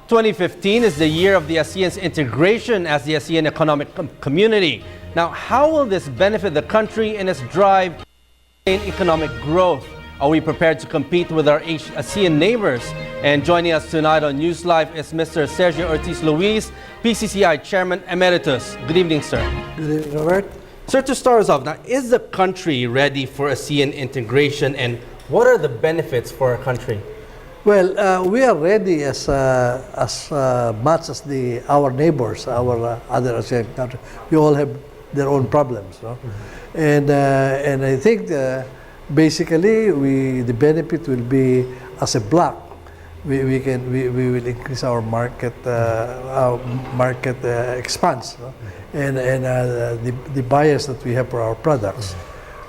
2015 is the year of the ASEAN's integration as the ASEAN Economic Community. Now, how will this benefit the country in its drive in economic growth? Are we prepared to compete with our ASEAN neighbors? And joining us tonight on NewsLife is Mr. Sergio Ortiz-Luis, PCCI Chairman Emeritus. Good evening, sir. Good evening, Robert. Sir, to start us off, now, is the country ready for ASEAN integration, and what are the benefits for our country? Well, we are ready as much as our neighbors, our other ASEAN countries. We all have their own problems, no? And I think basically the benefit will be as a block. We will increase our market expands, no? And the buyers that we have for our products.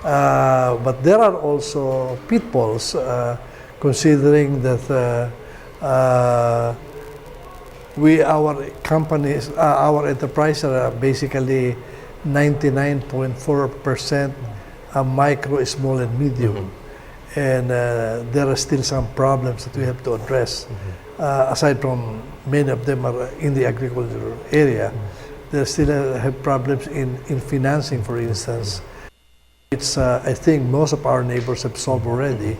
But there are also pitfalls. Considering that our companies, our enterprises are basically 99.4% micro, small, and medium, and there are still some problems that we have to address. Aside from many of them are in the agricultural area, they still have problems in financing, for instance. It's I think most of our neighbors have solved already.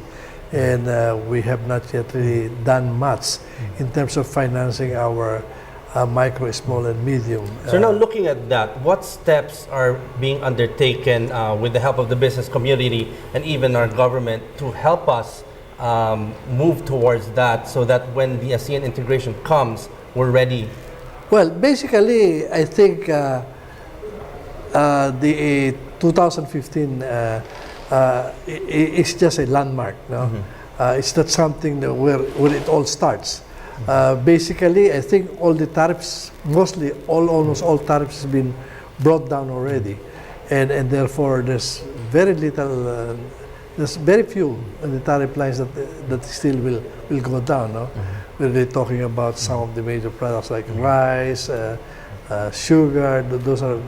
And we have not yet really done much in terms of financing our micro, small, and medium. So now looking at that, what steps are being undertaken with the help of the business community and even our government to help us move towards that so that when the ASEAN integration comes, we're ready? Well, basically, I think the 2015 it's just a landmark, no? It's not something that where it all starts. Basically, I think all the tariffs, almost all tariffs have been brought down already, and therefore there's very little, there's very few on the tariff lines that still will go down. No? We're really talking about some of the major products like rice, sugar. Those are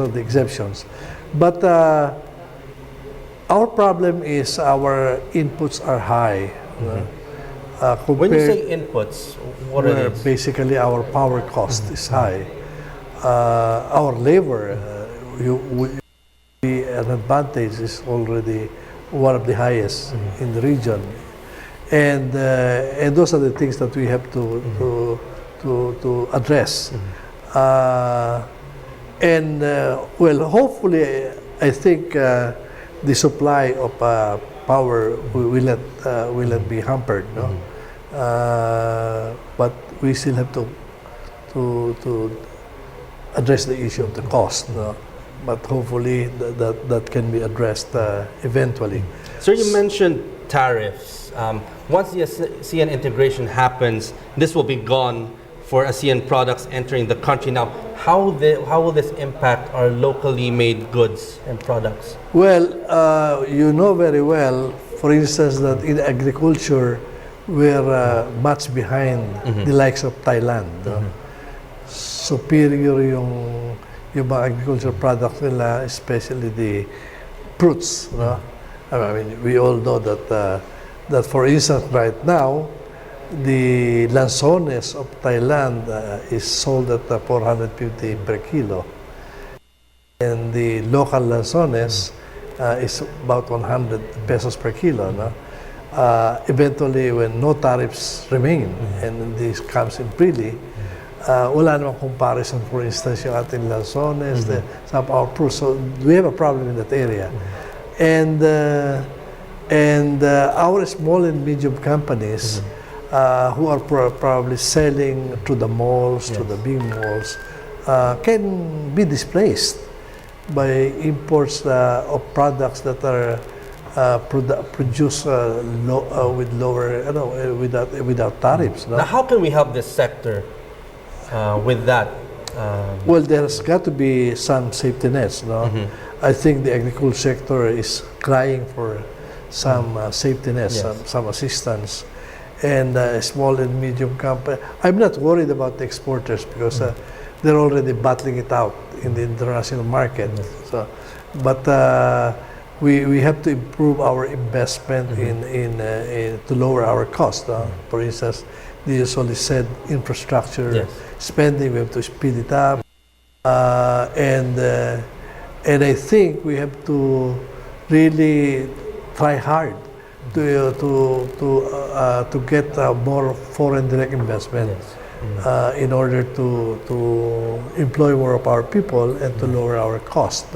the exemptions, but. Our problem is our inputs are high. When you say inputs, what are these? Basically, our power cost is high. Our labor, an advantage is already one of the highest in the region, and those are the things that we have to address. Well, hopefully, I think. The supply of power will not be hampered, no? But we still have to address the issue of the cost, no? But hopefully that can be addressed eventually. So you mentioned tariffs. Once the ASEAN integration happens, this will be gone for ASEAN products entering the country. Now, how will this impact our locally made goods and products? Well, you know very well, for instance, that in agriculture, we're much behind the likes of Thailand. Superior yung mga agricultural products nila, especially the fruits. No? I mean, we all know that for instance, right now, the lanzones of Thailand is sold at 450 per kilo. And the local lanzones is about 100 pesos per kilo. No? Eventually, when no tariffs remain and this comes in freely, wala namang comparison, for instance, yung ating lanzones, some of our fruits. So we have a problem in that area. And our small and medium companies who are probably selling to the malls, to the big malls, can be displaced by imports of products that are produced with lower, without tariffs. No? Now, how can we help this sector with that? Well, there's got to be some safety nets. No? I think the agriculture sector is crying for some safety nets, some assistance. And small and medium company. I'm not worried about the exporters because they're already battling it out in the international market. So, but we have to improve our investment in to lower our cost. For instance, the usually said infrastructure Yes. spending. We have to speed it up, and I think we have to really try hard to get more foreign direct investment. Yes. In order to employ more of our people and to lower our cost,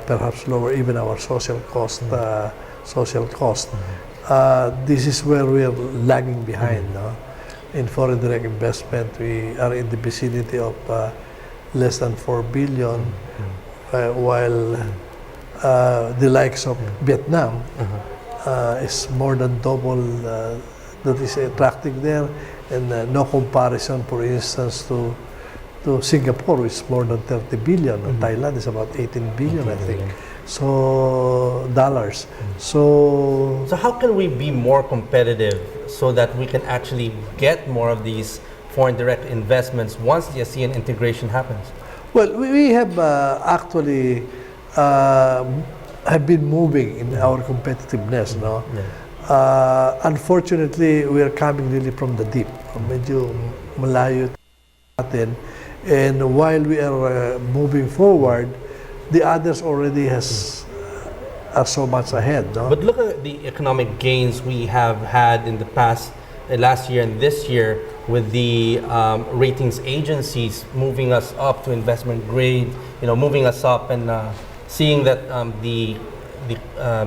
perhaps lower even our social cost. This is where we are lagging behind. No? In foreign direct investment, we are in the vicinity of less than 4 billion, while the likes of Vietnam is more than double that is attracting there. And no comparison, for instance, to Singapore, which is more than 30 billion. And Thailand is about 18 billion, I think. So, dollars. So how can we be more competitive so that we can actually get more of these foreign direct investments once the ASEAN integration happens? Well, we have actually have been moving in our competitiveness, no? Yeah. Unfortunately, we are coming really from the deep. Medyo malayo natin. And while we are moving forward, the others already are so much ahead. No? But look at the economic gains we have had in the past, last year and this year, with the ratings agencies moving us up to investment grade, moving us up and seeing that the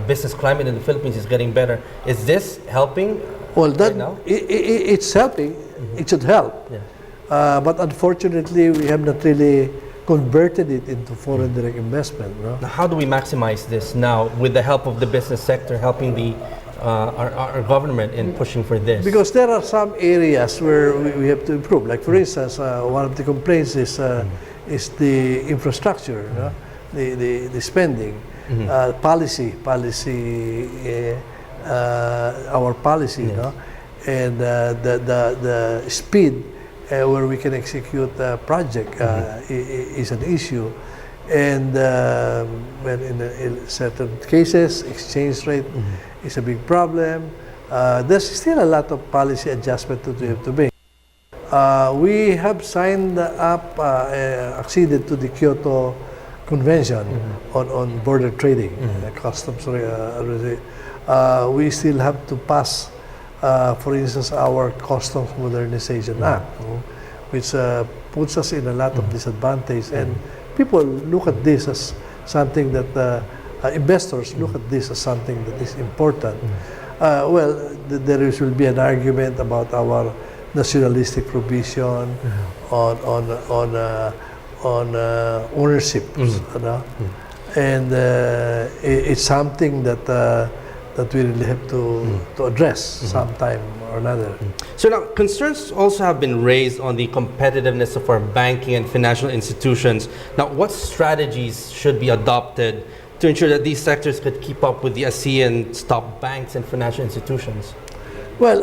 business climate in the Philippines is getting better. Is this helping? Well, that right now? it's helping. It should help. Yeah. But unfortunately, we have not really converted it into foreign direct investment. No? Now, how do we maximize this now with the help of the business sector, helping the our government in pushing for this? Because there are some areas where we have to improve. Like for instance, one of the complaints is the infrastructure, no? the spending. Policy, our policy, Yes. no? And the speed where we can execute a project is an issue. And when in certain cases, exchange rate is a big problem. There's still a lot of policy adjustment that we have to make. We have signed up, acceded to the Kyoto Convention on border trading, customs. We still have to pass, for instance, our Customs Modernization Act, which puts us in a lot of disadvantage. And people look at this as something that investors look at this as something that is important. Well, there will be an argument about our nationalistic provision on ownership, and it's something that we really have to address sometime or another. So now, concerns also have been raised on the competitiveness of our banking and financial institutions. Now, what strategies should be adopted to ensure that these sectors could keep up with the ASEAN's top banks and financial institutions? Well,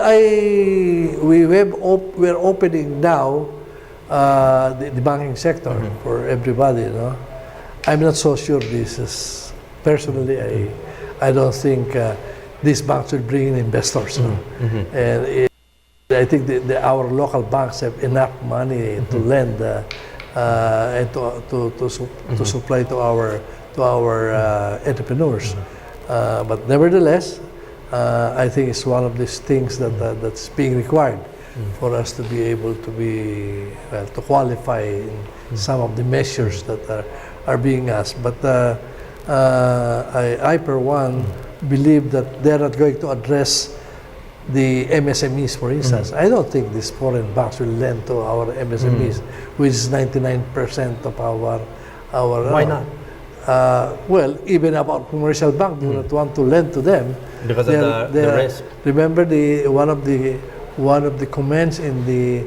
we're opening now the banking sector for everybody. I'm not so sure this is, personally, I don't think these banks will bring in investors. And I think our local banks have enough money to lend and to supply to our entrepreneurs. But nevertheless, I think it's one of these things that's being required for us to be able to to qualify in some of the measures that are being asked. But I per one believe that they're not going to address the MSMEs, for instance. I don't think these foreign banks will lend to our MSMEs, which is 99% of our. Why not? Well, even our commercial bank do not want to lend to them Because of the risk. Remember one of the comments in the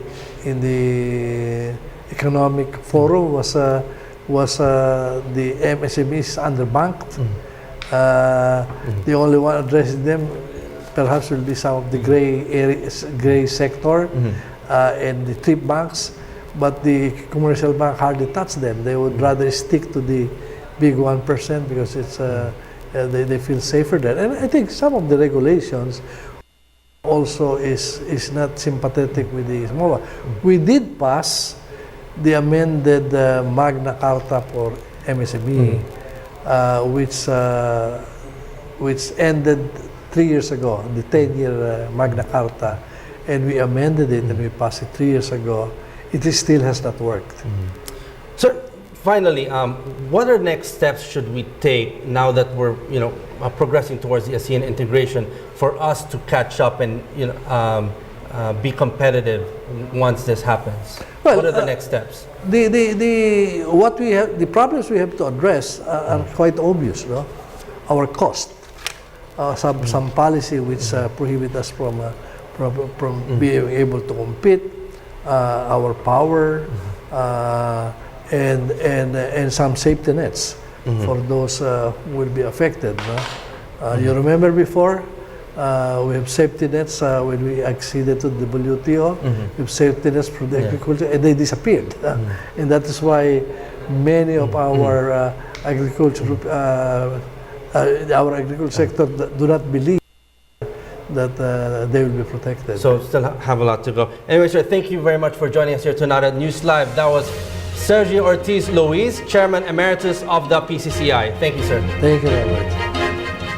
economic forum was the MSMEs underbanked. The only one addressing them perhaps will be some of the gray sector and the trip banks, but the commercial bank hardly touch them. They would rather stick to the big 1% because it's they feel safer there. And I think some of the regulations also is not sympathetic with the SMOA. We did pass the amended Magna Carta for MSME, which ended 3 years ago, the 10-year Magna Carta, and we amended it and we passed it 3 years ago. It still has not worked. Sir, finally, what are next steps should we take now that we're progressing towards the ASEAN integration for us to catch up and be competitive once this happens? Well, what are the next steps? The problems we have to address are quite obvious. No? Our cost, some policy which prohibit us from being able to compete, our power, and some safety nets for those who will be affected. No? You remember before, we have safety nets when we acceded to the WTO. We have safety nets for the agriculture, and they disappeared. And that is why many of our agriculture sector do not believe that they will be protected. So still have a lot to go. Anyway, sir, thank you very much for joining us here tonight at News Live. That was Sergio Ortiz-Luis, Chairman Emeritus of the PCCI. Thank you, sir. Thank you very much.